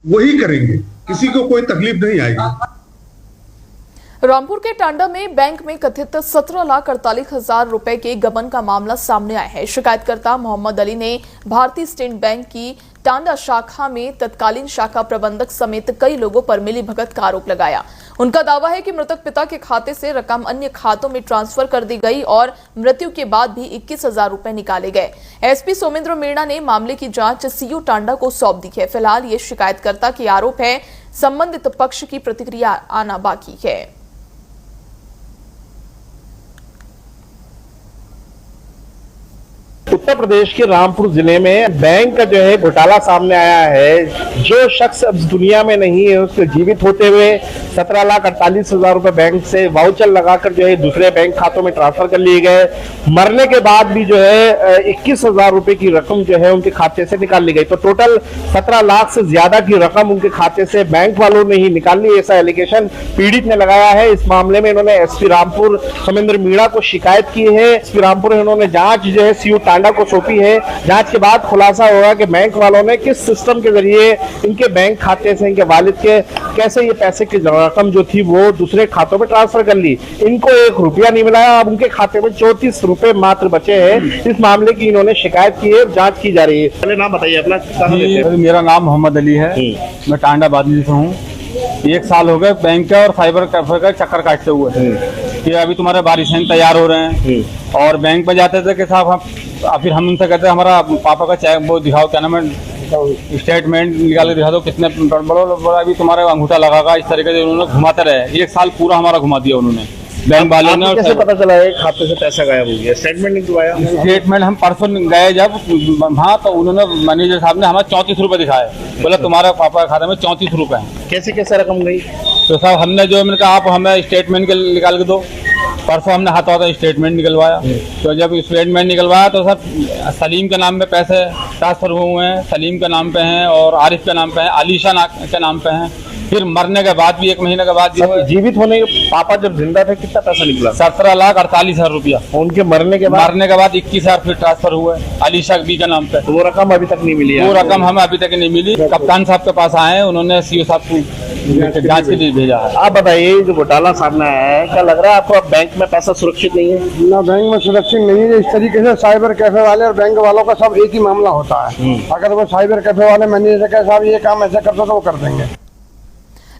वही करेंगे, किसी को कोई तकलीफ नहीं आएगी। रामपुर के टांडा में बैंक में कथित 17,48,000 रुपए के गबन का मामला सामने आया है। शिकायतकर्ता मोहम्मद अली ने भारतीय स्टेट बैंक की टांडा शाखा में तत्कालीन शाखा प्रबंधक समेत कई लोगों पर मिलीभगत का आरोप लगाया। उनका दावा है कि मृतक पिता के खाते से रकम अन्य खातों में ट्रांसफर कर दी गई और मृत्यु के बाद भी 21,000 रुपए निकाले गए। एसपी सोमेंद्र मीणा ने मामले की जांच सीओ टांडा को सौंप दी है। फिलहाल ये शिकायतकर्ता के आरोप है, संबंधित पक्ष की प्रतिक्रिया आना बाकी है। उत्तर प्रदेश के रामपुर जिले में बैंक का जो है घोटाला सामने आया है। जो शख्स अब दुनिया में नहीं है, उसके जीवित होते हुए 17,48,000 रुपए बैंक से वाउचर लगाकर जो है दूसरे बैंक खातों में ट्रांसफर कर लिए गए। मरने के बाद भी जो है 21,000 रुपए की रकम जो है उनके खाते से निकाल ली गई। तो टोटल 17 लाख से ज्यादा की रकम उनके खाते से बैंक वालों ने ही निकाल ली, ऐसा एलिगेशन पीड़ित ने लगाया है। इस मामले में इन्होंने एसपी रामपुर सोमेंद्र मीणा को शिकायत की है। एसपी रामपुर इन्होंने जांच जो है सीओ टांडा को सौंपी है। जांच के बाद खुलासा होगा कि बैंक वालों ने किस सिस्टम के जरिए इनके बैंक खाते से इनके वालिद के कैसे ये पैसे की रकम जो थी वो दूसरे खातों में ट्रांसफर कर ली। इनको 1 रुपया नहीं मिला, अब उनके खाते में 34 रुपए मात्र बचे हैं। इस मामले की इन्होंने शिकायत की है, जांच की जा रही है। पहले नाम बताइए अपना। मेरा नाम मोहम्मद अली है, मैं टांडा बादली से हूँ। 1 साल हो गए बैंक का और साइबर कैफे का चक्कर काटते हुए कि अभी तुम्हारे बारिशें तैयार हो रहे हैं। और बैंक में जाते थे कि साहब फिर हम उनसे कहते हमारा पापा का चेक वो दिखाओ, क्या नाम है, स्टेटमेंट निकाल के दिखा दो कितने बड़ा अभी तुम्हारे अंगूठा लगागा। इस तरीके से उन्होंने घुमाते रहे। 1 साल पूरा हमारा घुमा दिया उन्होंने बैंक वाले ने। कैसे पता चला है खाते से पैसा गायब हो गया? स्टेटमेंट निकलवाया? स्टेटमेंट हम परसों गए जब वहाँ, तो उन्होंने मैनेजर साहब ने हमें 34 रुपए दिखाए। बोला तुम्हारे पापा के खाते में 34 रुपए हैं। कैसे कैसे रकम गई? तो साहब हमने जो मैंने कहा आप हमें स्टेटमेंट के निकाल के दो। परसों हमने हाथों स्टेटमेंट निकलवाया। तो जब स्टेटमेंट निकलवाया तो सर सलीम के नाम पे पैसे ट्रांसफर हुए हैं, सलीम के नाम पे हैं और आरिफ के नाम पे हैं, आलिशा के नाम पे हैं। फिर मरने के बाद भी 1 महीने के बाद जो जीवित होने के पापा जब जिंदा थे कितना पैसा निकला? 17,48,000 रुपया। उनके मरने के बाद 21,000 फिर ट्रांसफर हुए आलिशा बी का नाम पे। तो वो रकम अभी तक नहीं मिली है? वो रकम हमें अभी तक नहीं मिली। कप्तान साहब के पास आए, उन्होंने सीओ साहब को जांच के लिए भेजा है। आप बताइए, जो घोटाला सामने आया है, क्या लग रहा है आपको अब बैंक में पैसा सुरक्षित नहीं है? ना बैंक में सुरक्षित नहीं है। इस तरीके से साइबर कैफे वाले और बैंक वालों का सब एक ही मामला होता है। अगर वो साइबर कैफे वाले मैनेजर के साहब ये काम ऐसे करते तो वो कर देंगे।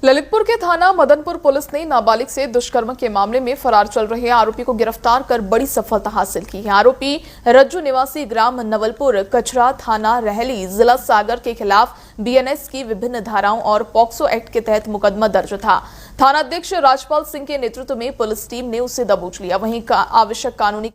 ललितपुर के थाना मदनपुर पुलिस ने नाबालिग से दुष्कर्म के मामले में फरार चल रहे आरोपी को गिरफ्तार कर बड़ी सफलता हासिल की है। आरोपी रज्जू निवासी ग्राम नवलपुर कचरा थाना रहली जिला सागर के खिलाफ बीएनएस की विभिन्न धाराओं और पॉक्सो एक्ट के तहत मुकदमा दर्ज था। थानाध्यक्ष राजपाल सिंह के नेतृत्व में पुलिस टीम ने उसे दबोच लिया। वहीं आवश्यक कानूनी